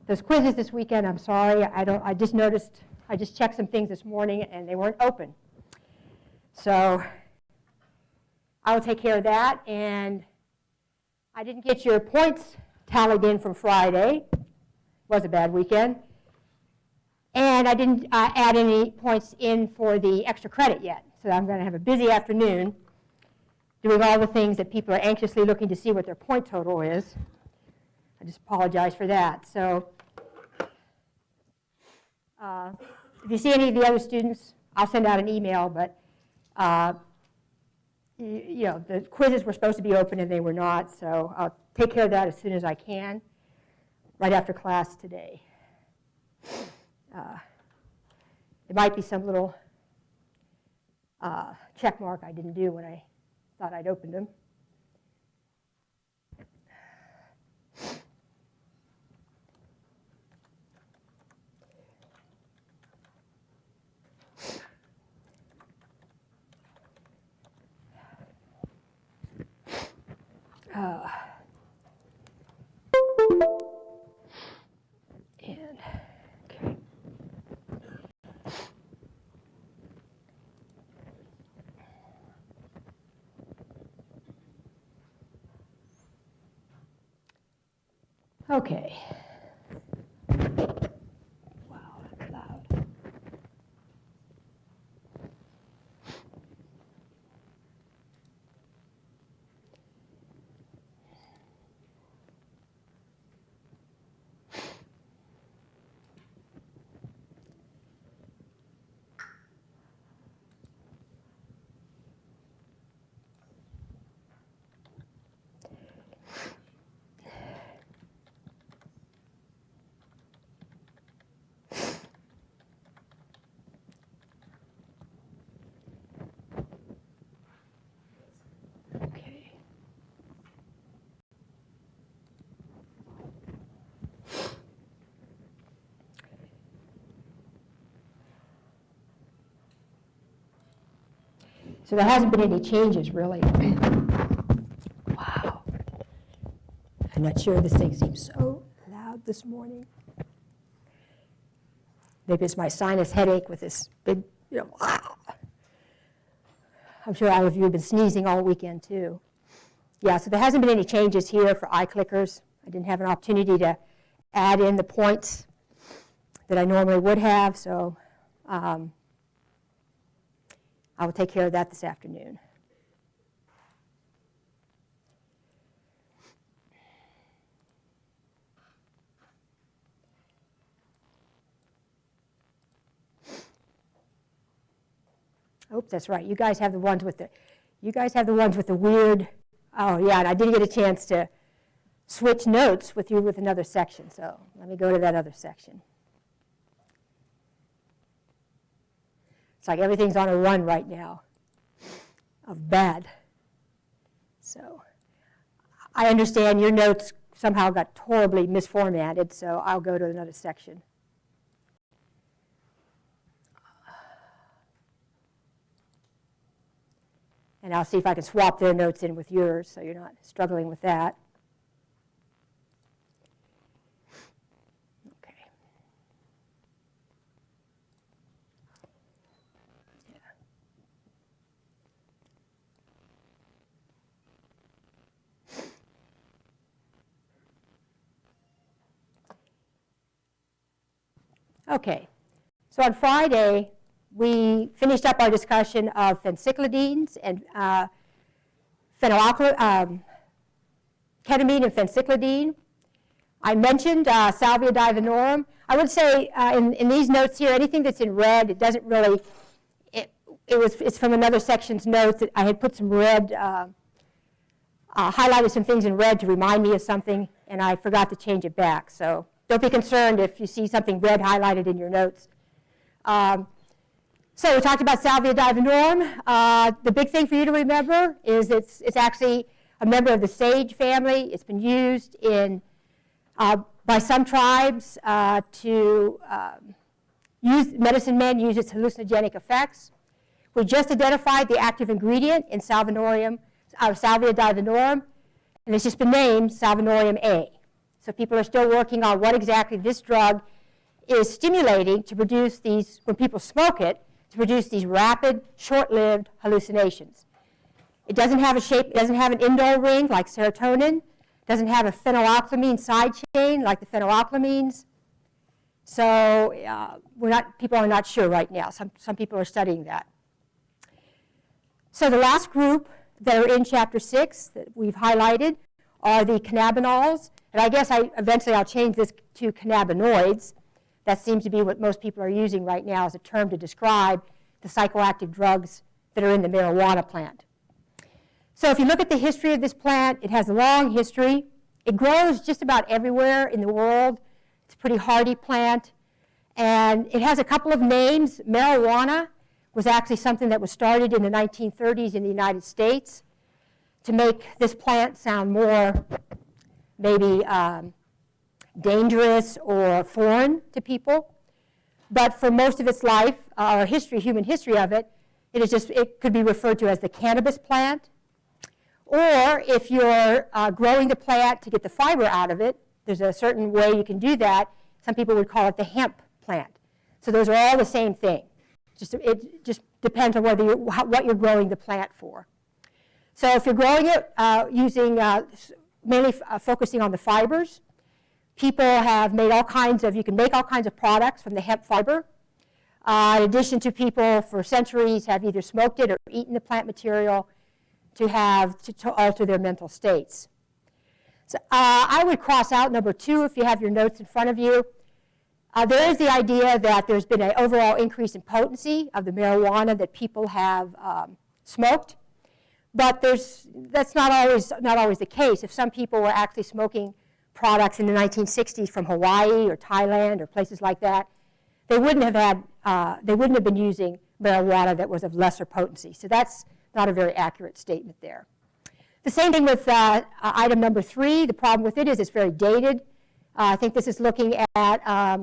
Those quizzes this weekend, I'm sorry, I just noticed, I just checked some things this morning and they weren't open. So I will take care of that, and I didn't get your points tallied in from Friday. It was a bad weekend. And I didn't add any points in for the extra credit yet. So I'm going to have a busy afternoon doing all the things that people are anxiously looking to see what their point total is. I just apologize for that. So if you see any of the other students, I'll send out an email, but you know, the quizzes were supposed to be open and they were not, so I'll take care of that as soon as I can, right after class today. There might be some little check mark I didn't do when I thought I'd opened them. Okay. Wow, that's loud. So there hasn't been any changes, really. Wow. I'm not sure this thing seems so loud this morning. Maybe it's my sinus headache with this big, you know, wow. I'm sure all of you have been sneezing all weekend, too. Yeah, so there hasn't been any changes here for iClickers. I didn't have an opportunity to add in the points that I normally would have, so I will take care of that this afternoon. Oops, that's right. You guys have the ones with the weird. Oh yeah, and I didn't get a chance to switch notes with you with another section. So let me go to that other section. It's like everything's on a run right now of bad. So I understand your notes somehow got horribly misformatted, so I'll go to another section. And I'll see if I can swap their notes in with yours so you're not struggling with that. Okay. Yeah. Okay. So on Friday, we finished up our discussion of phencyclidines and ketamine and phencyclidine. I mentioned salvia divinorum. I would say in these notes here, anything that's in red, it doesn't really, it's from another section's notes. I had put some red, highlighted some things in red to remind me of something, and I forgot to change it back. So don't be concerned if you see something red highlighted in your notes. So we talked about salvia divinorum. The big thing for you to remember is it's actually a member of the sage family. It's been used in by some tribes to medicine men use its hallucinogenic effects. We just identified the active ingredient in salvia divinorum, and it's just been named Salvinorium A. So people are still working on what exactly this drug is stimulating to produce these, when people smoke it, to produce these rapid, short-lived hallucinations. It doesn't have a shape, it doesn't have an indole ring like serotonin, doesn't have a phenylethylamine side chain like the phenylethylamines. So people are not sure right now. Some people are studying that. So the last group that are in Chapter 6 that we've highlighted are the cannabinoids. And I guess eventually I'll change this to cannabinoids. That seems to be what most people are using right now as a term to describe the psychoactive drugs that are in the marijuana plant. So if you look at the history of this plant, it has a long history. It grows just about everywhere in the world. It's a pretty hardy plant. And it has a couple of names. Marijuana was actually something that was started in the 1930s in the United States to make this plant sound more maybe dangerous or foreign to people. But for most of its life, or history, human history of it, it could be referred to as the cannabis plant. Or if you're growing the plant to get the fiber out of it, there's a certain way you can do that. Some people would call it the hemp plant. So those are all the same thing. It just depends on what you're growing the plant for. So if you're growing it using mainly focusing on the fibers, people have made you can make all kinds of products from the hemp fiber. In addition to people for centuries have either smoked it or eaten the plant material to alter their mental states. So I would cross out number 2 if you have your notes in front of you. There is the idea that there's been an overall increase in potency of the marijuana that people have smoked, but that's not always the case. If some people were actually smoking products in the 1960s from Hawaii or Thailand or places like that, they wouldn't have been using marijuana that was of lesser potency. So that's not a very accurate statement there. The same thing with item number 3. The problem with it is it's very dated. I think this is looking at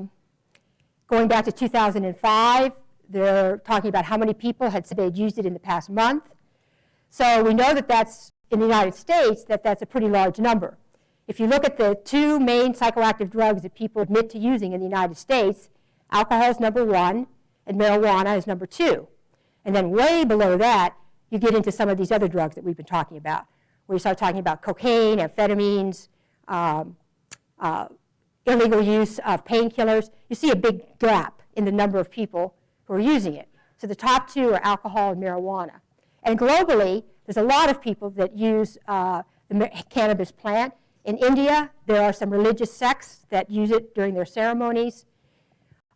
going back to 2005. They're talking about how many people had said they'd used it in the past month. So we know that that's, in the United States, that's a pretty large number. If you look at the 2 main psychoactive drugs that people admit to using in the United States, alcohol is number 1 and marijuana is number 2. And then way below that, you get into some of these other drugs that we've been talking about, where you start talking about cocaine, amphetamines, illegal use of painkillers. You see a big gap in the number of people who are using it. So the top 2 are alcohol and marijuana. And globally, there's a lot of people that use the cannabis plant. In India, there are some religious sects that use it during their ceremonies.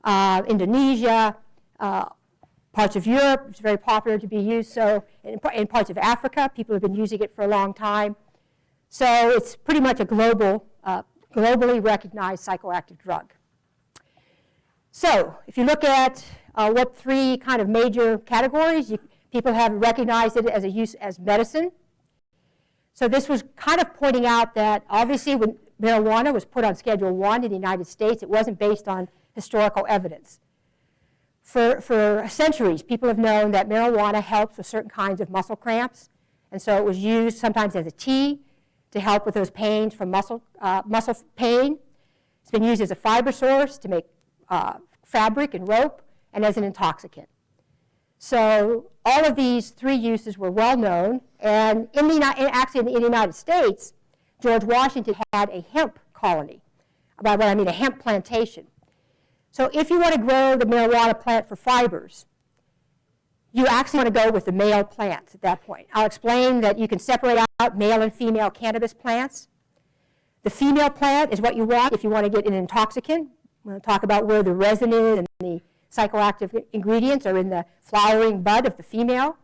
Indonesia, parts of Europe, it's very popular to be used. So in parts of Africa, people have been using it for a long time. So it's pretty much a globally recognized psychoactive drug. So if you look at what 3 kind of major categories, people have recognized it as a use as medicine. So this was kind of pointing out that obviously when marijuana was put on Schedule 1 in the United States, it wasn't based on historical evidence. For centuries, people have known that marijuana helps with certain kinds of muscle cramps, and so it was used sometimes as a tea to help with those pains from muscle pain. It's been used as a fiber source to make fabric and rope, and as an intoxicant. So all of these 3 uses were well known, and actually in the United States, George Washington had a hemp colony. By what I mean a hemp plantation. So if you want to grow the marijuana plant for fibers, you actually want to go with the male plants at that point. I'll explain that you can separate out male and female cannabis plants. The female plant is what you want if you want to get an intoxicant. I'm going to talk about where the resin is and the psychoactive ingredients are in the flowering bud of the female.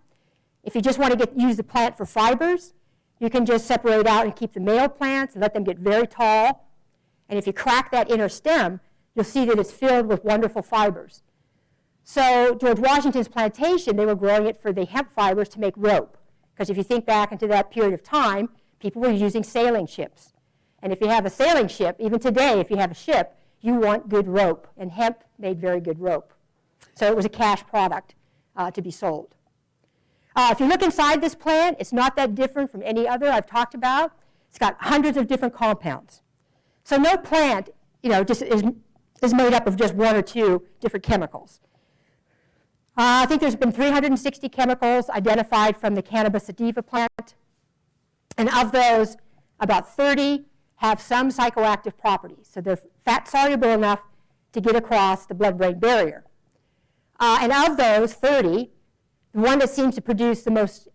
If you just want to use the plant for fibers, you can just separate out and keep the male plants and let them get very tall. And if you crack that inner stem, you'll see that it's filled with wonderful fibers. So George Washington's plantation, they were growing it for the hemp fibers to make rope. Because if you think back into that period of time, people were using sailing ships. And if you have a sailing ship, even today, if you have a ship, you want good rope. And hemp made very good rope. So it was a cash product to be sold. If you look inside this plant, it's not that different from any other I've talked about. It's got hundreds of different compounds. So no plant, just is made up of just one or two different chemicals. I think there's been 360 chemicals identified from the cannabis sativa plant, and of those, about 30 have some psychoactive properties. So they're fat soluble enough to get across the blood-brain barrier. And of those 30, the one that seems to produce the most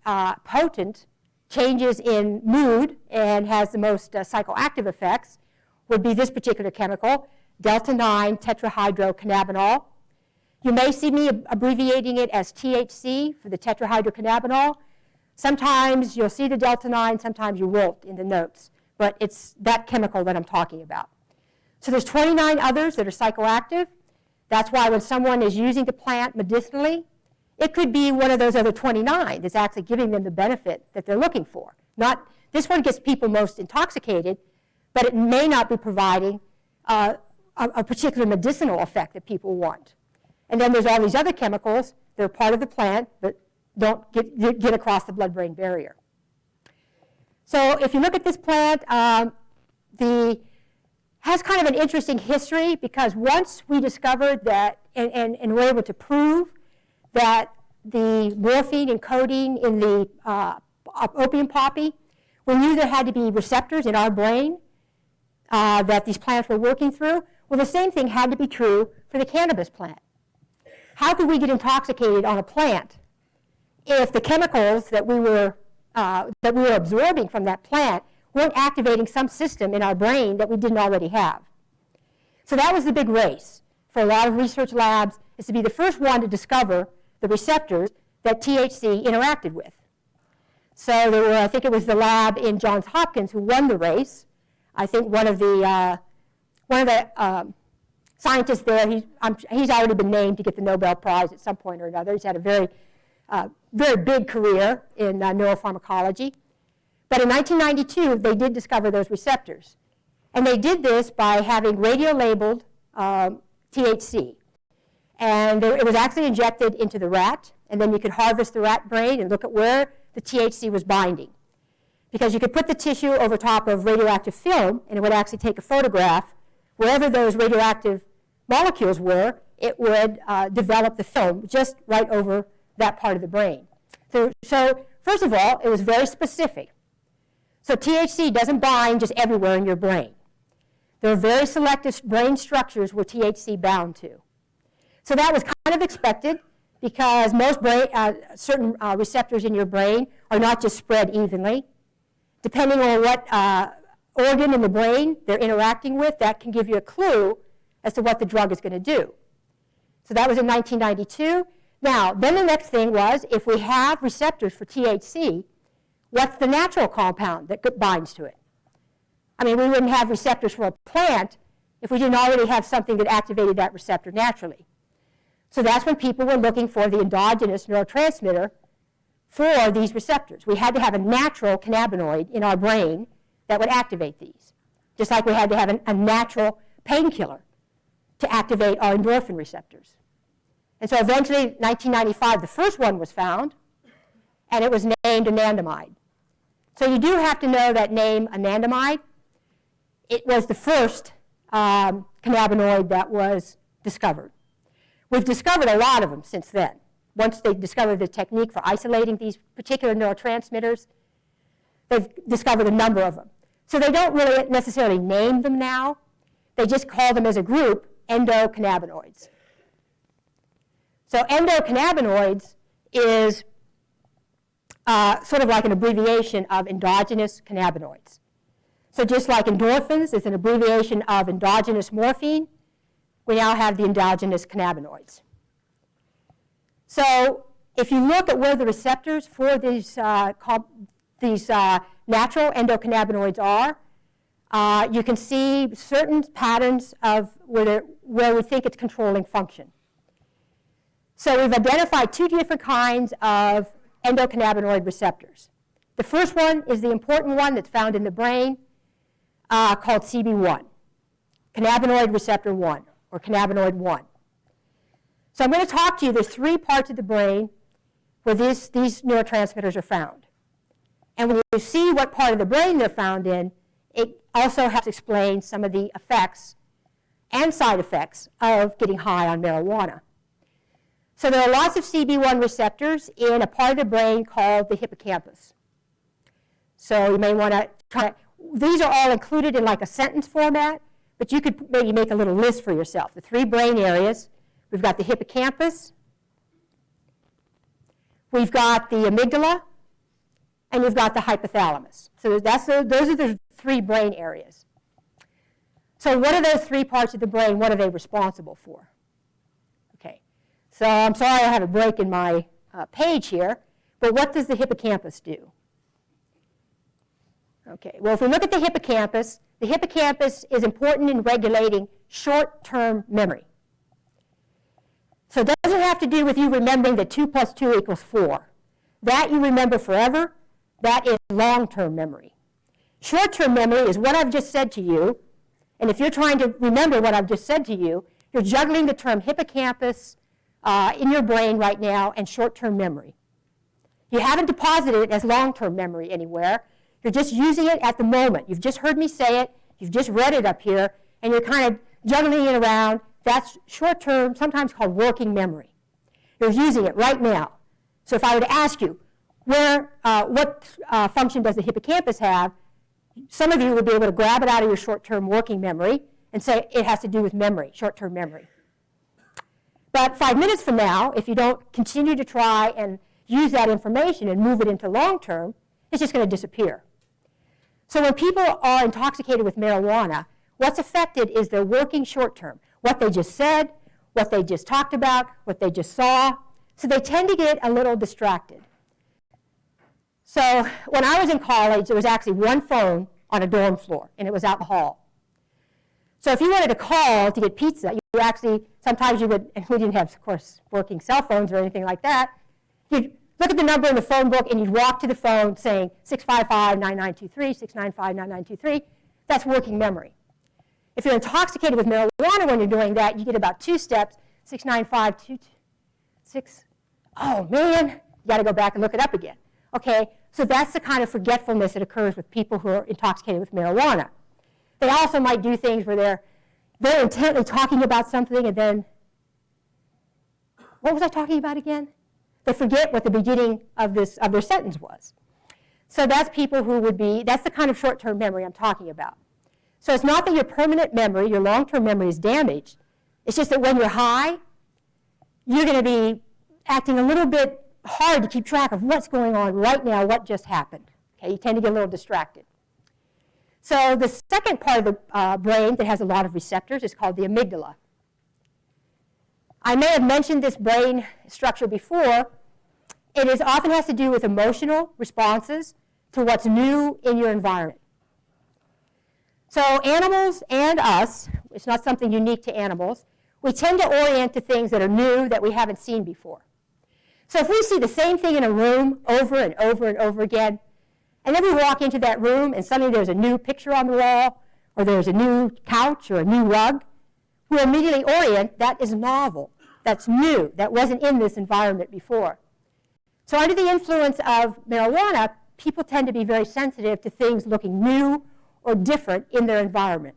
potent changes in mood and has the most psychoactive effects would be this particular chemical, delta-9 tetrahydrocannabinol. You may see me abbreviating it as THC for the tetrahydrocannabinol. Sometimes you'll see the delta-9, sometimes you won't in the notes, but it's that chemical that I'm talking about. So there's 29 others that are psychoactive. That's why when someone is using the plant medicinally, it could be one of those other 29 that's actually giving them the benefit that they're looking for. This one gets people most intoxicated, but it may not be providing a particular medicinal effect that people want. And then there's all these other chemicals that are part of the plant but don't get across the blood-brain barrier. So if you look at this plant, has kind of an interesting history, because once we discovered that and were able to prove that the morphine and codeine in the opium poppy, we knew there had to be receptors in our brain that these plants were working through. Well, the same thing had to be true for the cannabis plant. How could we get intoxicated on a plant if the chemicals that we were absorbing from that plant weren't activating some system in our brain that we didn't already have? So that was the big race for a lot of research labs, is to be the first one to discover the receptors that THC interacted with. So there were, I think it was the lab in Johns Hopkins who won the race. I think one of the scientists there, he's already been named to get the Nobel Prize at some point or another. He's had a very big career in neuropharmacology. But in 1992, they did discover those receptors. And they did this by having radio-labeled THC. And it was actually injected into the rat, and then you could harvest the rat brain and look at where the THC was binding. Because you could put the tissue over top of radioactive film, and it would actually take a photograph. Wherever those radioactive molecules were, it would develop the film just right over that part of the brain. So first of all, it was very specific. So THC doesn't bind just everywhere in your brain. There are very selective brain structures where THC bound to. So that was kind of expected, because most certain receptors in your brain are not just spread evenly. Depending on what organ in the brain they're interacting with, that can give you a clue as to what the drug is going to do. So that was in 1992. Now, then the next thing was, if we have receptors for THC, what's the natural compound that binds to it? I mean, we wouldn't have receptors for a plant if we didn't already have something that activated that receptor naturally. So that's when people were looking for the endogenous neurotransmitter for these receptors. We had to have a natural cannabinoid in our brain that would activate these, just like we had to have a natural painkiller to activate our endorphin receptors. And so eventually, 1995, the first one was found, and it was named anandamide. So you do have to know that name, anandamide. It was the first cannabinoid that was discovered. We've discovered a lot of them since then. Once they discovered the technique for isolating these particular neurotransmitters, they've discovered a number of them. So they don't really necessarily name them now. They just call them as a group endocannabinoids. So endocannabinoids is sort of like an abbreviation of endogenous cannabinoids. So just like endorphins is an abbreviation of endogenous morphine, we now have the endogenous cannabinoids. So if you look at where the receptors for these natural endocannabinoids are, you can see certain patterns of where we think it's controlling function. So we've identified two different kinds of endocannabinoid receptors. The first one is the important one that's found in the brain called CB1, cannabinoid receptor 1, or cannabinoid 1. So I'm going to talk to you, there's three parts of the brain where these neurotransmitters are found. And when you see what part of the brain they're found in, it also helps explain some of the effects and side effects of getting high on marijuana. So there are lots of CB1 receptors in a part of the brain called the hippocampus. So you may want to try, these are all included in like a sentence format, but you could maybe make a little list for yourself. The 3 brain areas, we've got the hippocampus, we've got the amygdala, and you've got the hypothalamus. So those are the 3 brain areas. So what are those 3 parts of the brain? What are they responsible for? Okay, so I'm sorry I have a break in my page here, but what does the hippocampus do? Okay, well, if we look at the hippocampus is important in regulating short-term memory. So it doesn't have to do with you remembering that 2 + 2 = 4. That you remember forever. That is long-term memory. Short-term memory is what I've just said to you, and if you're trying to remember what I've just said to you, you're juggling the term hippocampus in your brain right now and short-term memory. You haven't deposited it as long-term memory anywhere. You're just using it at the moment. You've just heard me say it. You've just read it up here, and you're kind of juggling it around. That's short-term, sometimes called working memory. You're using it right now. So if I were to ask you, what function does the hippocampus have, some of you would be able to grab it out of your short-term working memory and say it has to do with memory, short-term memory. But 5 minutes from now, if you don't continue to try and use that information and move it into long-term, it's just going to disappear. So when people are intoxicated with marijuana, what's affected is their working short-term, what they just said, what they just talked about, what they just saw. So they tend to get a little distracted. So when I was in college, there was actually 1 phone on a dorm floor, and it was out in the hall. So if you wanted to call to get pizza, you actually, sometimes you would, and we didn't have, of course, working cell phones or anything like that, you'd look at the number in the phone book, and you'd walk to the phone saying 655-9923, 695-9923. That's working memory. If you're intoxicated with marijuana when you're doing that, you get about 2 steps, 695-226. Oh, man, you got to go back and look it up again. Okay, so that's the kind of forgetfulness that occurs with people who are intoxicated with marijuana. They also might do things where they're very intently talking about something, and then, what was I talking about again? They forget what the beginning of their sentence was. So that's people who would be, that's the kind of short-term memory I'm talking about. So it's not that your permanent memory, your long-term memory is damaged. It's just that when you're high, you're going to be acting a little bit hard to keep track of what's going on right now, what just happened. Okay, you tend to get a little distracted. So the second part of the brain that has a lot of receptors is called the amygdala. I may have mentioned this brain structure before. It often has to do with emotional responses to what's new in your environment. So animals and us, it's not something unique to animals, we tend to orient to things that are new that we haven't seen before. So if we see the same thing in a room over and over and over again, and then we walk into that room and suddenly there's a new picture on the wall, or there's a new couch or a new rug, we immediately orient that is novel, that's new, that wasn't in this environment before. So under the influence of marijuana, people tend to be very sensitive to things looking new or different in their environment,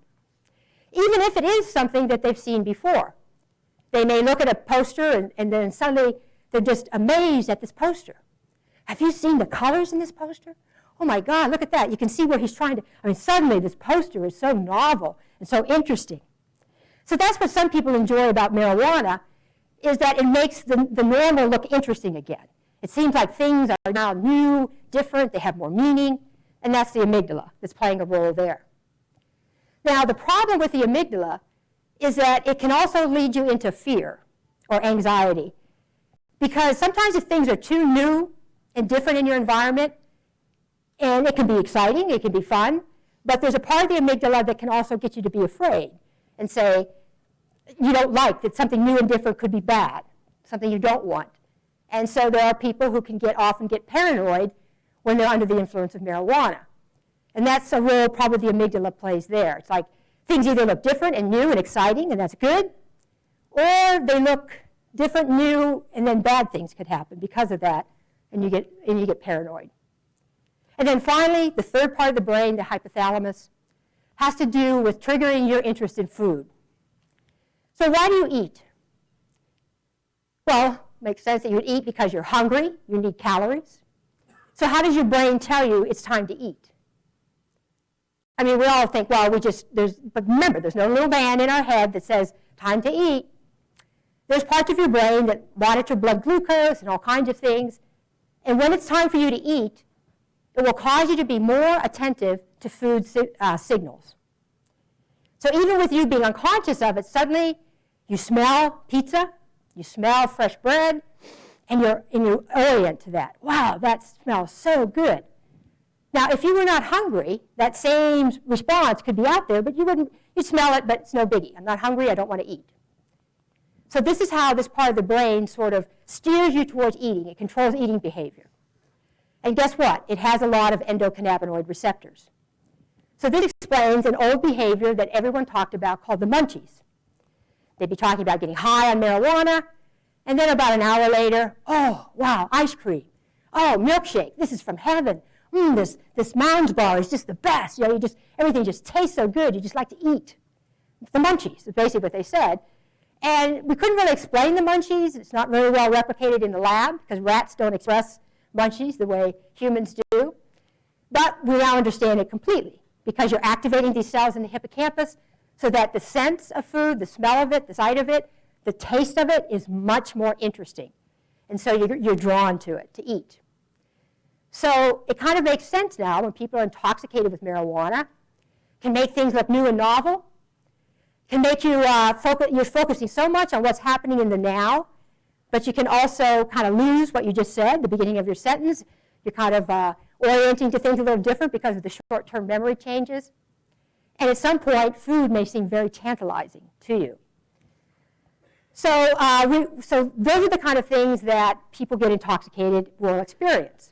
even if it is something that they've seen before. They may look at a poster and then suddenly they're just amazed at this poster. Have you seen the colors in this poster? Oh my God, look at that. You can see where he's trying to, suddenly this poster is so novel and so interesting. So that's what some people enjoy about marijuana, is that it makes the normal look interesting again. It seems like things are now new, different, they have more meaning, and that's the amygdala that's playing a role there. Now, the problem with the amygdala is that it can also lead you into fear or anxiety, because sometimes if things are too new and different in your environment, and it can be exciting, it can be fun, but there's a part of the amygdala that can also get you to be afraid and say you don't like that something new and different could be bad, something you don't want. And so there are people who can often get paranoid when they're under the influence of marijuana. And that's a role probably the amygdala plays there. It's like things either look different and new and exciting, and that's good, or they look different, new, and then bad things could happen because of that, and you get paranoid. And then finally, the third part of the brain, the hypothalamus. has to do with triggering your interest in food. So why do you eat? Well, it makes sense that you would eat because you're hungry, you need calories. So how does your brain tell you it's time to eat? I mean, we all think, well, but remember, there's no little band in our head that says, time to eat. There's parts of your brain that monitor blood glucose and all kinds of things. And when it's time for you to eat, it will cause you to be more attentive to food signals. So even with you being unconscious of it, suddenly you smell pizza, you smell fresh bread, and you orient to that. Wow, that smells so good. Now, if you were not hungry, that same response could be out there, but you'd smell it, but it's no biggie. I'm not hungry, I don't want to eat. So this is how this part of the brain sort of steers you towards eating. It controls eating behavior. And guess what? It has a lot of endocannabinoid receptors. So this explains an old behavior that everyone talked about called the munchies. They'd be talking about getting high on marijuana, and then about an hour later, oh, wow, ice cream. Oh, milkshake, this is from heaven. This Mounds bar is just the best. You know, everything just tastes so good, you just like to eat. The munchies is basically what they said. And we couldn't really explain the munchies. It's not very well replicated in the lab because rats don't express munchies the way humans do. But we now understand it completely because you're activating these cells in the hippocampus so that the sense of food, the smell of it, the sight of it, the taste of it is much more interesting. And so you're drawn to it, to eat. So it kind of makes sense now when people are intoxicated with marijuana, can make things look new and novel, can make you, you're focusing so much on what's happening in the now, but you can also kind of lose what you just said, the beginning of your sentence. You're kind of orienting to things a little different because of the short-term memory changes. And at some point, food may seem very tantalizing to you. So, so those are the kind of things that people get intoxicated will experience.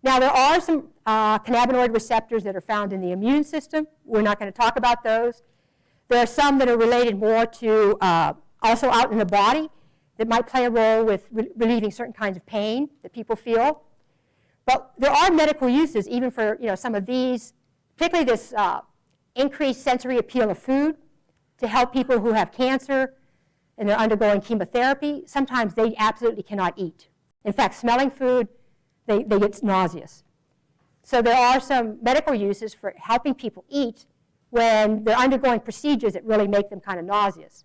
Now, there are some cannabinoid receptors that are found in the immune system. We're not going to talk about those. There are some that are related more to also out in the body that might play a role with relieving certain kinds of pain that people feel. But there are medical uses even for some of these, particularly this increased sensory appeal of food to help people who have cancer and they're undergoing chemotherapy. Sometimes they absolutely cannot eat. In fact, smelling food, they get nauseous. So there are some medical uses for helping people eat when they're undergoing procedures that really make them kind of nauseous.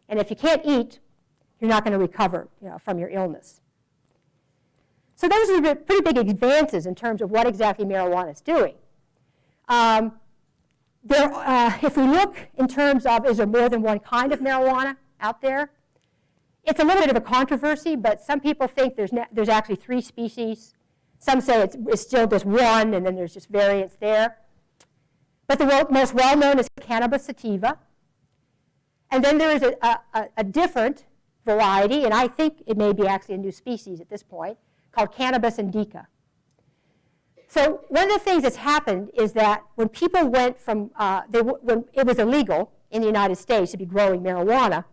And if you can't eat, you're not going to recover from your illness. So those are pretty big advances in terms of what exactly marijuana is doing. If we look in terms of is there more than one kind of marijuana out there, it's a little bit of a controversy, but some people think there's actually 3 species. Some say it's still just one, and then there's just variants there. But the most well-known is cannabis sativa. And then there is a different variety, and I think it may be actually a new species at this point, called cannabis indica. So one of the things that's happened is that when people went from, when it was illegal in the United States to be growing marijuana,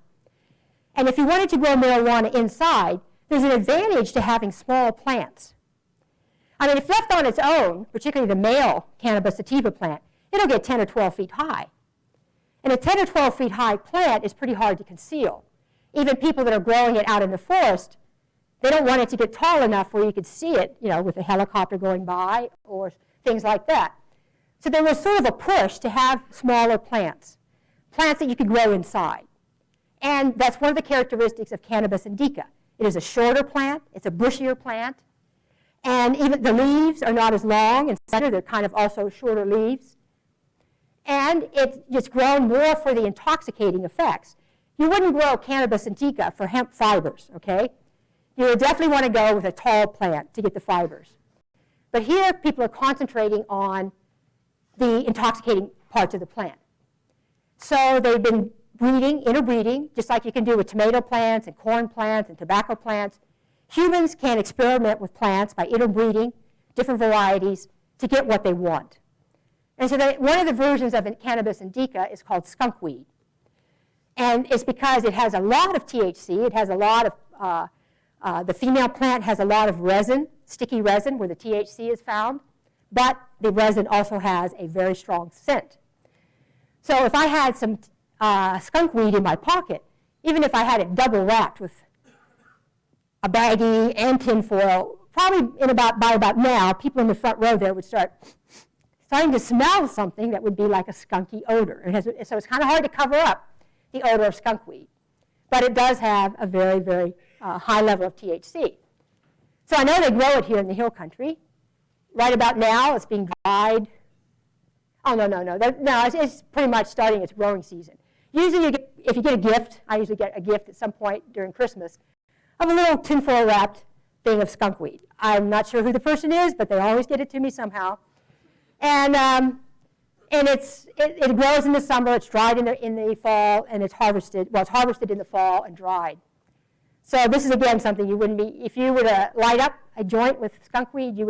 and if you wanted to grow marijuana inside, there's an advantage to having small plants. I mean, if left on its own, particularly the male cannabis sativa plant, it'll get 10 or 12 feet high. And a 10 or 12 feet high plant is pretty hard to conceal. Even people that are growing it out in the forest, they don't want it to get tall enough where you could see it, with a helicopter going by or things like that. So there was sort of a push to have smaller plants that you could grow inside. And that's one of the characteristics of cannabis indica. It is a shorter plant, it's a bushier plant, and even the leaves are not as long and center, they're kind of also shorter leaves. And it's grown more for the intoxicating effects. You wouldn't grow cannabis indica for hemp fibers, okay? You would definitely want to go with a tall plant to get the fibers. But here, people are concentrating on the intoxicating parts of the plant. So they've been interbreeding, just like you can do with tomato plants and corn plants and tobacco plants. Humans can experiment with plants by interbreeding different varieties to get what they want. And so one of the versions of cannabis indica is called skunkweed. And it's because it has a lot of THC. It has a lot of, the female plant has a lot of resin, sticky resin, where the THC is found. But the resin also has a very strong scent. So if I had some skunk weed in my pocket, even if I had it double wrapped with a baggie and tinfoil, probably by about now, people in the front row there would starting to smell something that would be like a skunky odor. So it's kind of hard to cover up the odor of skunk weed. But it does have a very, very high level of THC. So I know they grow it here in the hill country. Right about now, it's being dried. Oh, no. No, it's pretty much starting its growing season. Usually, if you get a gift, I usually get a gift at some point during Christmas, of a little tinfoil wrapped thing of skunk weed. I'm not sure who the person is, but they always get it to me somehow. And it grows in the summer, it's dried in the fall, and it's harvested. Well, it's harvested in the fall and dried. So this is, again, something you wouldn't be, if you were to light up a joint with skunk weed,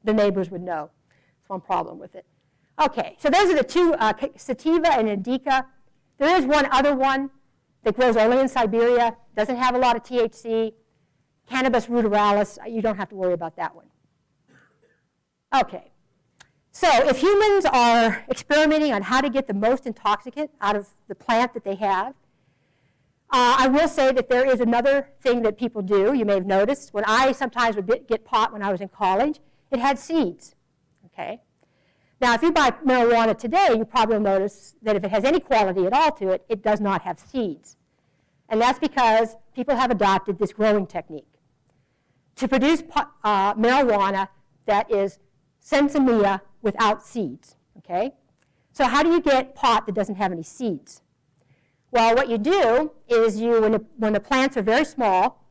the neighbors would know. That's one problem with it. Okay, so those are the two, sativa and indica. There is one other one that grows only in Siberia, doesn't have a lot of THC, Cannabis ruderalis. You don't have to worry about that one. Okay, so if humans are experimenting on how to get the most intoxicant out of the plant that they have, I will say that there is another thing that people do. You may have noticed when I sometimes would get pot when I was in college, it had seeds. Okay. Now, if you buy marijuana today, you probably will notice that if it has any quality at all to it, it does not have seeds. And that's because people have adopted this growing technique to produce marijuana that is sensimilla without seeds. Okay. So how do you get pot that doesn't have any seeds? Well, what you do is when the plants are very small,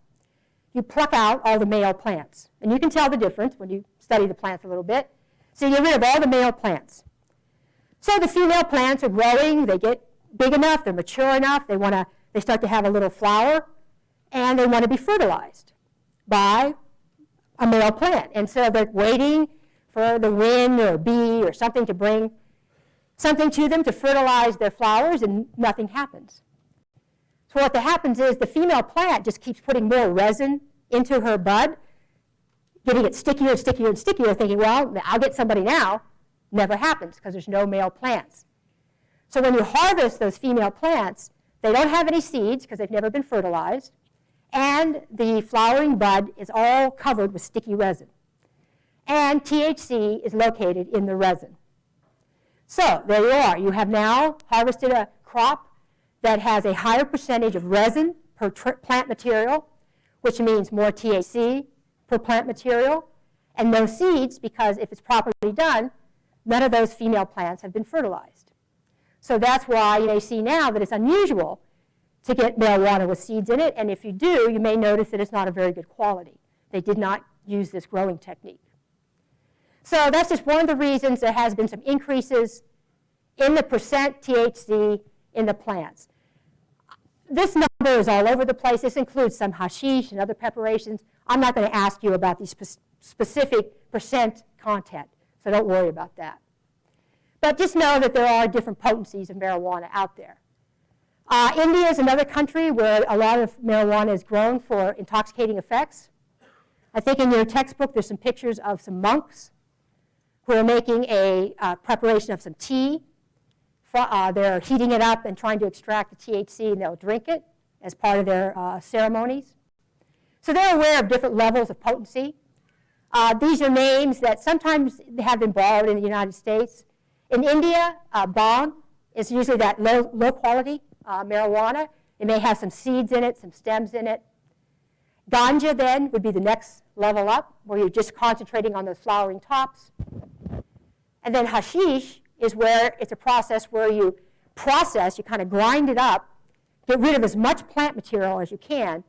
you pluck out all the male plants. And you can tell the difference when you study the plants a little bit. So you get rid of all the male plants. So the female plants are growing, they get big enough, they're mature enough, they start to have a little flower, and they want to be fertilized by a male plant. And so they're waiting for the wind or a bee or something to bring something to them to fertilize their flowers, and nothing happens. So what happens is the female plant just keeps putting more resin into her bud, getting it stickier and stickier and stickier, thinking, well, I'll get somebody now. Never happens because there's no male plants. So when you harvest those female plants, they don't have any seeds because they've never been fertilized, and the flowering bud is all covered with sticky resin. And THC is located in the resin. So there you are. You have now harvested a crop that has a higher percentage of resin per plant material, which means more THC per plant material, and no seeds, because if it's properly done, none of those female plants have been fertilized. So that's why you may see now that it's unusual to get marijuana with seeds in it, and if you do, you may notice that it's not a very good quality. They did not use this growing technique. So that's just one of the reasons there has been some increases in the percent THC in the plants. This number is all over the place. This includes some hashish and other preparations. I'm not going to ask you about the specific percent content, so don't worry about that. But just know that there are different potencies of marijuana out there. India is another country where a lot of marijuana is grown for intoxicating effects. I think in your textbook there's some pictures of some monks who are making a preparation of some tea. They're heating it up and trying to extract the THC, and they'll drink it as part of their ceremonies. So they're aware of different levels of potency. These are names that sometimes have been borrowed in the United States. In India, bhang is usually that low quality marijuana. It may have some seeds in it, some stems in it. Ganja then would be the next level up, where you're just concentrating on those flowering tops. And then hashish is where it's a process where you kind of grind it up, get rid of as much plant material as you can.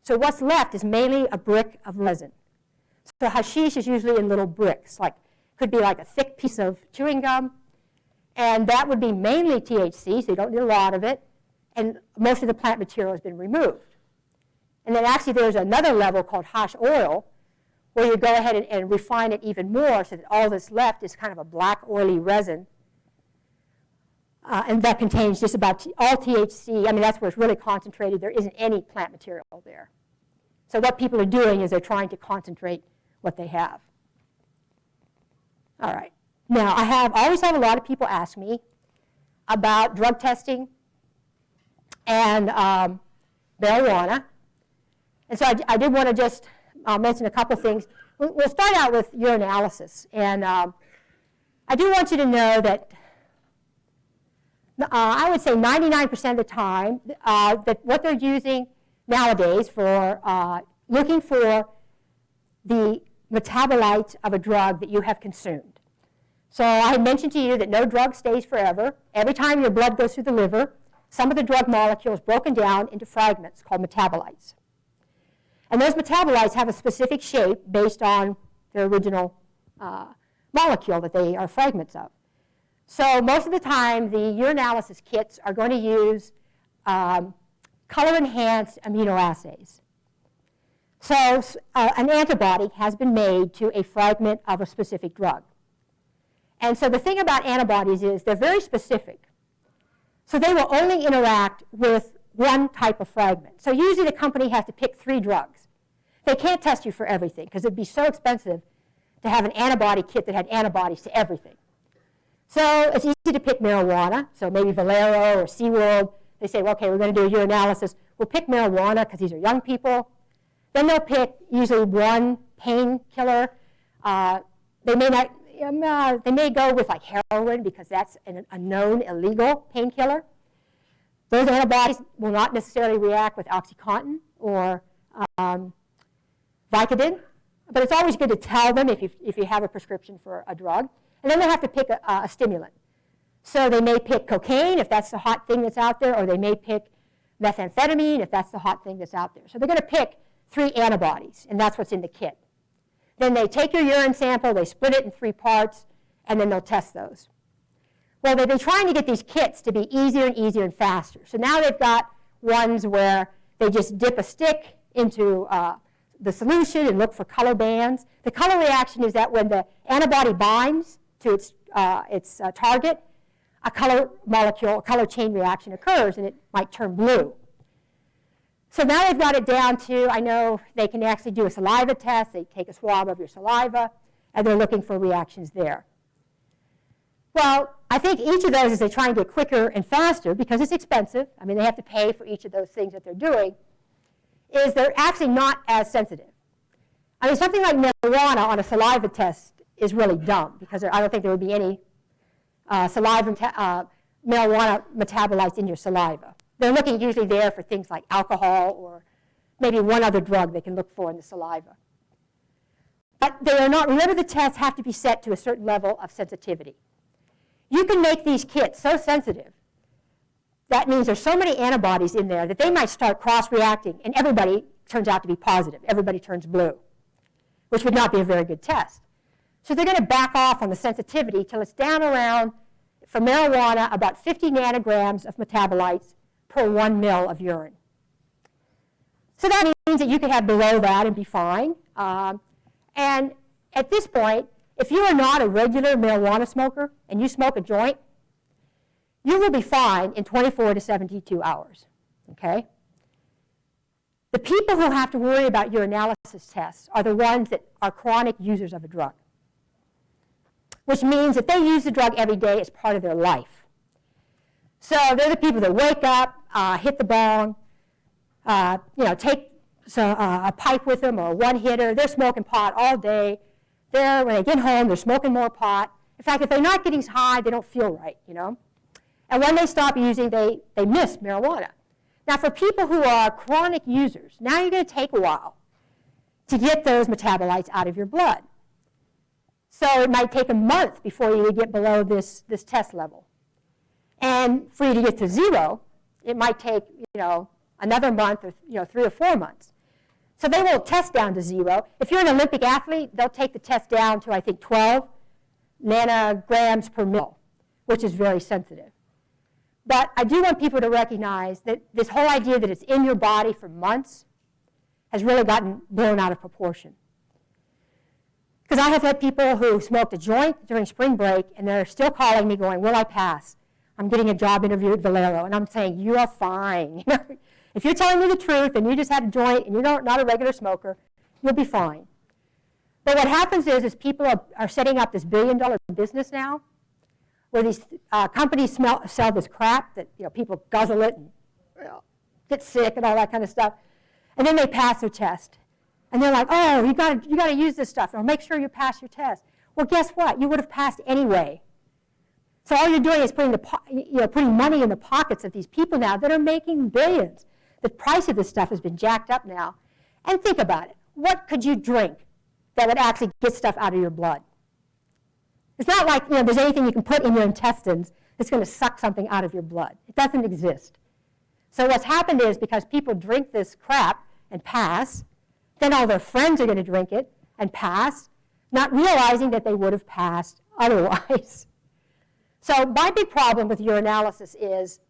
So what's left is mainly a brick of resin. So hashish is usually in little bricks, could be like a thick piece of chewing gum, and that would be mainly THC, so you don't need a lot of it, and most of the plant material has been removed. And then actually there's another level called hash oil, where you go ahead and refine it even more so that all that's left is kind of a black oily resin. And that contains just about all THC. I mean, that's where it's really concentrated. There isn't any plant material there. So what people are doing is they're trying to concentrate what they have. All right. Now, I always have a lot of people ask me, about drug testing and marijuana. And so I did want to just mention a couple things. We'll start out with urinalysis. And I do want you to know that I would say 99% of the time that what they're using nowadays for looking for the metabolites of a drug that you have consumed. So I had mentioned to you that no drug stays forever. Every time your blood goes through the liver, some of the drug molecule is broken down into fragments called metabolites. And those metabolites have a specific shape based on their original molecule that they are fragments of. So most of the time, the urinalysis kits are going to use color-enhanced immunoassays. So an antibody has been made to a fragment of a specific drug. And so the thing about antibodies is they're very specific. So they will only interact with one type of fragment. So usually the company has to pick 3 drugs. They can't test you for everything because it would be so expensive to have an antibody kit that had antibodies to everything. So it's easy to pick marijuana. So maybe Valero or SeaWorld, they say, well, okay, we're going to do a urinalysis. We'll pick marijuana because these are young people. Then they'll pick usually one painkiller. They may go with like heroin because that's a known illegal painkiller. Those antibodies will not necessarily react with OxyContin or Vicodin, but it's always good to tell them if you have a prescription for a drug. And then they have to pick a stimulant. So they may pick cocaine if that's the hot thing that's out there, or they may pick methamphetamine if that's the hot thing that's out there. So they're going to pick 3 antibodies, and that's what's in the kit. Then they take your urine sample, they split it in 3 parts, and then they'll test those. Well, they've been trying to get these kits to be easier and easier and faster. So now they've got ones where they just dip a stick into the solution and look for color bands. The color reaction is that when the antibody binds to its target, a color molecule, a color chain reaction occurs, and it might turn blue. So now they've got it down to, I know they can actually do a saliva test. They take a swab of your saliva, and they're looking for reactions there. Well, I think each of those, as they try and get quicker and faster, because it's expensive, I mean, they have to pay for each of those things that they're doing, is they're actually not as sensitive. I mean, something like marijuana on a saliva test is really dumb, because I don't think there would be any marijuana metabolites in your saliva. They're looking usually there for things like alcohol or maybe one other drug they can look for in the saliva. But they are not, remember the tests have to be set to a certain level of sensitivity. You can make these kits so sensitive, that means there's so many antibodies in there that they might start cross-reacting and everybody turns out to be positive. Everybody turns blue, which would not be a very good test. So they're going to back off on the sensitivity till it's down around, for marijuana, about 50 nanograms of metabolites per 1 mil of urine. So that means that you could have below that and be fine. And at this point, if you are not a regular marijuana smoker and you smoke a joint, you will be fine in 24 to 72 hours, okay? The people who have to worry about urinalysis tests are the ones that are chronic users of a drug, which means that they use the drug every day as part of their life. So they're the people that wake up, hit the bong, take a pipe with them or a one-hitter. They're smoking pot all day. When they get home, they're smoking more pot. In fact, if they're not getting high, they don't feel right, And when they stop using, they miss marijuana. Now, for people who are chronic users, now you're going to take a while to get those metabolites out of your blood. So it might take a month before you get below this test level. And for you to get to 0, it might take, another month or 3 or 4 months. So they won't test down to 0. If you're an Olympic athlete, they'll take the test down to, I think, 12 nanograms per mil, which is very sensitive. But I do want people to recognize that this whole idea that it's in your body for months has really gotten blown out of proportion. Because I have had people who smoked a joint during spring break, and they're still calling me going, will I pass? I'm getting a job interview at Valero. And I'm saying, you are fine. If you're telling me the truth and you just had a joint and you're not a regular smoker, you'll be fine. But what happens is people are setting up this billion-dollar business now where these companies sell this crap that people guzzle it and get sick and all that kind of stuff. And then they pass their test. And they're like, oh, you got to use this stuff. Or make sure you pass your test. Well, guess what? You would have passed anyway. So all you're doing is putting money in the pockets of these people now that are making billions. The price of this stuff has been jacked up now. And think about it. What could you drink that would actually get stuff out of your blood? It's not like there's anything you can put in your intestines that's going to suck something out of your blood. It doesn't exist. So what's happened is because people drink this crap and pass, then all their friends are going to drink it and pass, not realizing that they would have passed otherwise. So my big problem with urinalysis is,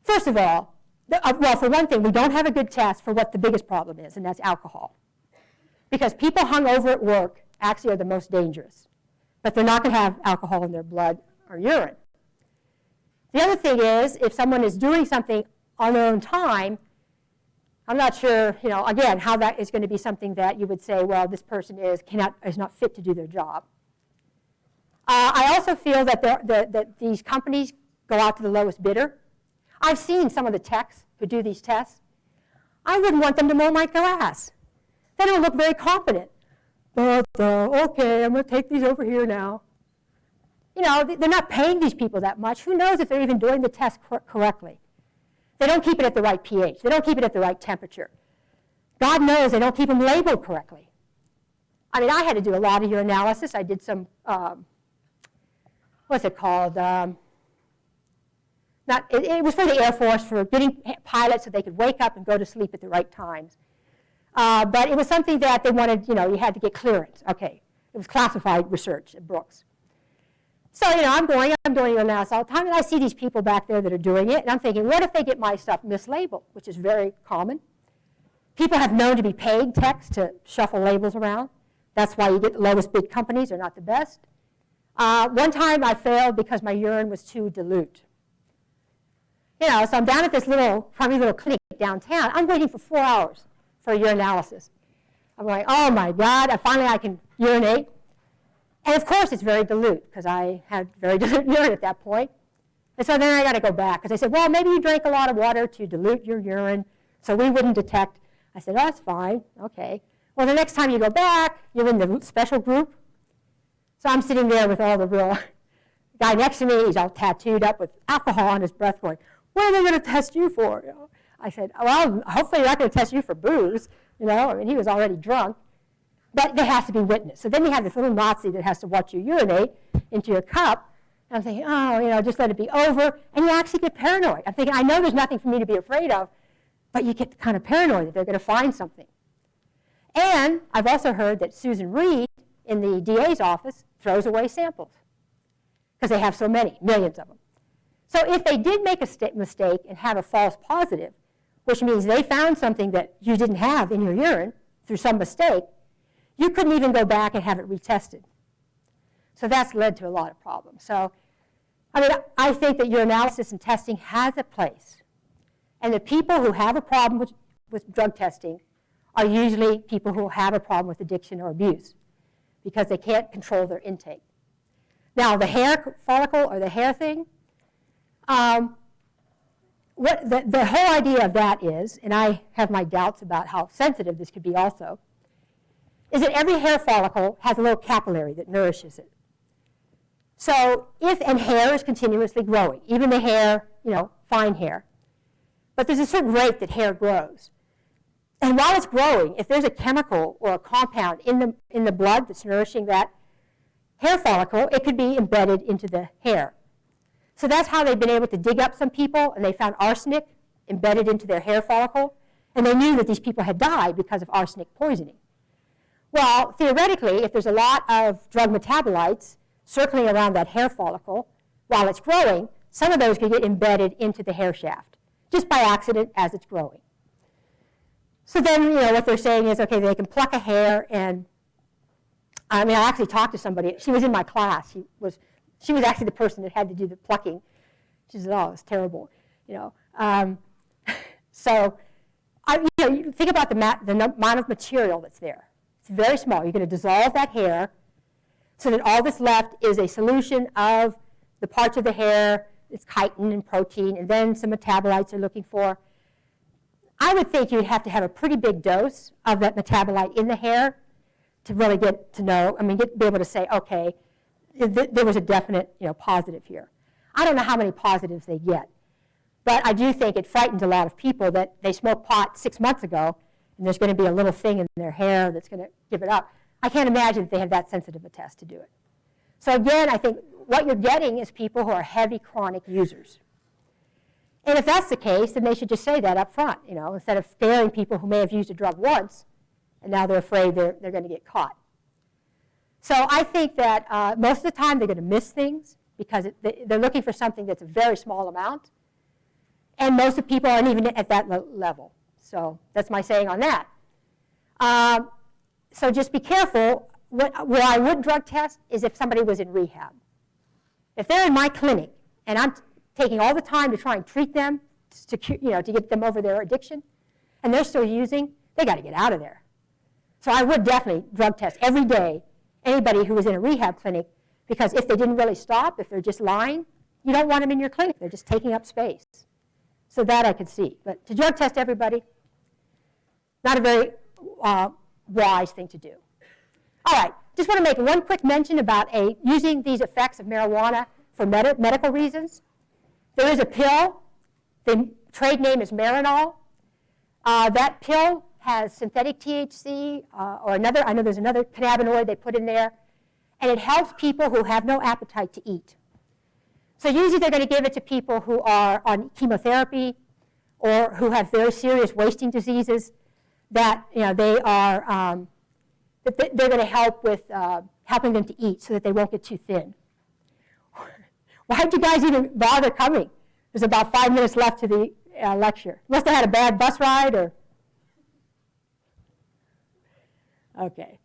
first of all, well, for one thing, we don't have a good test for what the biggest problem is, and that's alcohol. Because people hung over at work actually are the most dangerous. But they're not going to have alcohol in their blood or urine. The other thing is, if someone is doing something on their own time, I'm not sure, again, how that is going to be something that you would say, well, this person is not fit to do their job. I also feel that these companies go out to the lowest bidder. I've seen some of the techs who do these tests. I wouldn't want them to mow my grass. They don't look very competent. But, okay, I'm going to take these over here now. They're not paying these people that much. Who knows if they're even doing the test correctly? They don't keep it at the right pH. They don't keep it at the right temperature. God knows they don't keep them labeled correctly. I mean, I had to do a lot of urinalysis. I did some, what's it called? It was for the Air Force, for getting pilots so they could wake up and go to sleep at the right times. But it was something that they wanted, you had to get clearance. Okay, it was classified research at Brooks. So, I'm doing urinalysis all the time, and I see these people back there that are doing it, and I'm thinking, what if they get my stuff mislabeled, which is very common. People have known to be paid techs to shuffle labels around. That's why you get the lowest bid companies are not the best. One time I failed because my urine was too dilute. So I'm down at this crummy little clinic downtown. I'm waiting for 4 hours for urinalysis. I'm going, oh my God, finally I can urinate. And of course it's very dilute, because I had very dilute urine at that point. And so then I got to go back, because they said, well, maybe you drank a lot of water to dilute your urine, so we wouldn't detect. I said, oh, that's fine, okay. Well, the next time you go back, you're in the special group. So I'm sitting there with all the real guy next to me, he's all tattooed up with alcohol on his breath going, what are they going to test you for? I said, well, hopefully they're not going to test you for booze. I mean, he was already drunk. But there has to be witness. So then you have this little Nazi that has to watch you urinate into your cup. And I'm thinking, oh, just let it be over. And you actually get paranoid. I'm thinking, I know there's nothing for me to be afraid of, but you get kind of paranoid that they're going to find something. And I've also heard that Susan Reed in the DA's office throws away samples because they have so many, millions of them. So if they did make a mistake and have a false positive, which means they found something that you didn't have in your urine through some mistake, you couldn't even go back and have it retested. So that's led to a lot of problems. So, I think that urinalysis and testing has a place. And the people who have a problem with drug testing are usually people who have a problem with addiction or abuse because they can't control their intake. Now, the hair follicle or the hair thing, the whole idea of that is, and I have my doubts about how sensitive this could be also, is that every hair follicle has a little capillary that nourishes it. So and hair is continuously growing, even the hair, fine hair. But there's a certain rate that hair grows. And while it's growing, if there's a chemical or a compound in the blood that's nourishing that hair follicle, it could be embedded into the hair. So that's how they've been able to dig up some people, and they found arsenic embedded into their hair follicle, and they knew that these people had died because of arsenic poisoning. Well, theoretically, if there's a lot of drug metabolites circling around that hair follicle while it's growing, some of those could get embedded into the hair shaft, just by accident as it's growing. So then, what they're saying is, okay, they can pluck a hair, and I actually talked to somebody. She was in my class. She was actually the person that had to do the plucking. She said, oh, it's terrible, So, you think about the amount of material that's there. It's very small. You're going to dissolve that hair. so that all that's left is a solution of the parts of the hair, it's chitin and protein, and then some metabolites they're looking for. I would think you'd have to have a pretty big dose of that metabolite in the hair to really get to know, be able to say, okay, there was a definite positive here. I don't know how many positives they get, but I do think it frightens a lot of people that they smoked pot 6 months ago, and there's going to be a little thing in their hair that's going to give it up. I can't imagine if they have that sensitive a test to do it. So again, I think what you're getting is people who are heavy chronic users. And if that's the case, then they should just say that up front, instead of scaring people who may have used a drug once, and now they're afraid they're going to get caught. So I think that most of the time they're going to miss things because they're looking for something that's a very small amount, and most of the people aren't even at that level. So that's my saying on that. So just be careful. Where I would drug test is if somebody was in rehab. If they're in my clinic and I'm taking all the time to try and treat them to get them over their addiction, and they're still using, they got to get out of there. So I would definitely drug test every day anybody who was in a rehab clinic, because if they didn't really stop, if they're just lying, you don't want them in your clinic. They're just taking up space. So that I could see. But to drug test everybody, not a very wise thing to do. All right, just want to make one quick mention about using these effects of marijuana for medical reasons. There is a pill. The trade name is Marinol. That pill has synthetic THC or another. I know there's another cannabinoid they put in there, and it helps people who have no appetite to eat. So usually they're going to give it to people who are on chemotherapy or who have very serious wasting diseases that they are they're going to help with helping them to eat so that they won't get too thin. Why did you guys even bother coming? There's about 5 minutes left to the lecture. Must have had a bad bus ride or... Okay.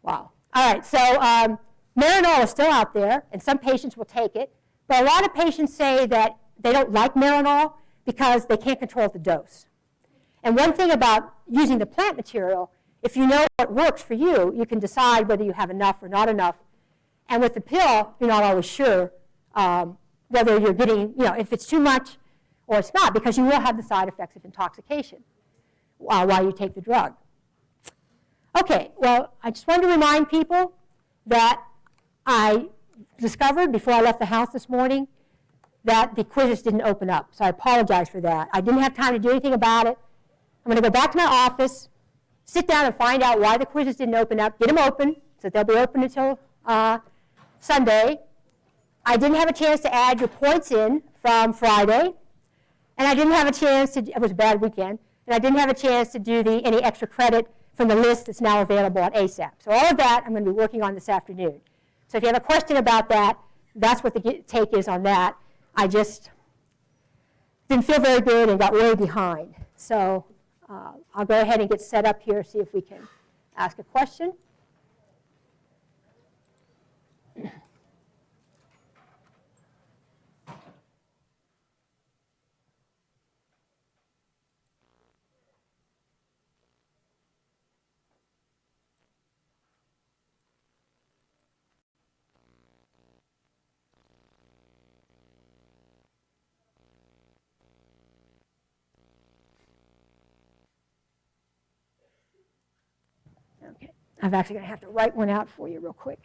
Wow. All right, so Marinol is still out there, and some patients will take it. But a lot of patients say that they don't like Marinol because they can't control the dose. And one thing about using the plant material, if you know what works for you, you can decide whether you have enough or not enough. And with the pill, you're not always sure whether you're getting, if it's too much or it's not, because you will have the side effects of intoxication while you take the drug. Okay, well, I just wanted to remind people that I discovered before I left the house this morning that the quizzes didn't open up, so I apologize for that. I didn't have time to do anything about it. I'm going to go back to my office, sit down and find out why the quizzes didn't open up, get them open, so they'll be open until Sunday. I didn't have a chance to add your points in from Friday, and I didn't have a chance to, it was a bad weekend, and I didn't have a chance to do any extra credit from the list that's now available at ASAP. So all of that I'm going to be working on this afternoon. So if you have a question about that, that's what the take is on that. I just didn't feel very good and got way behind. So I'll go ahead and get set up here, see if we can ask a question. Okay, I'm actually going to have to write one out for you real quick.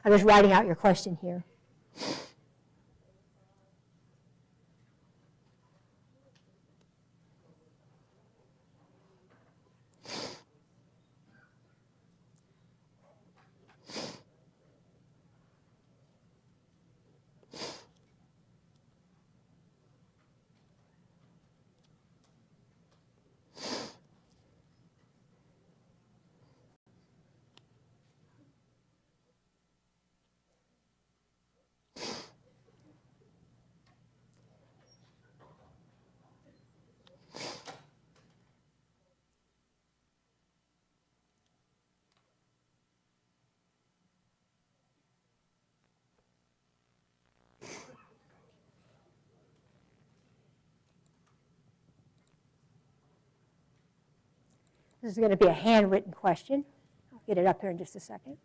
I'm just writing out your question here. This is going to be a handwritten question. I'll get it up here in just a second.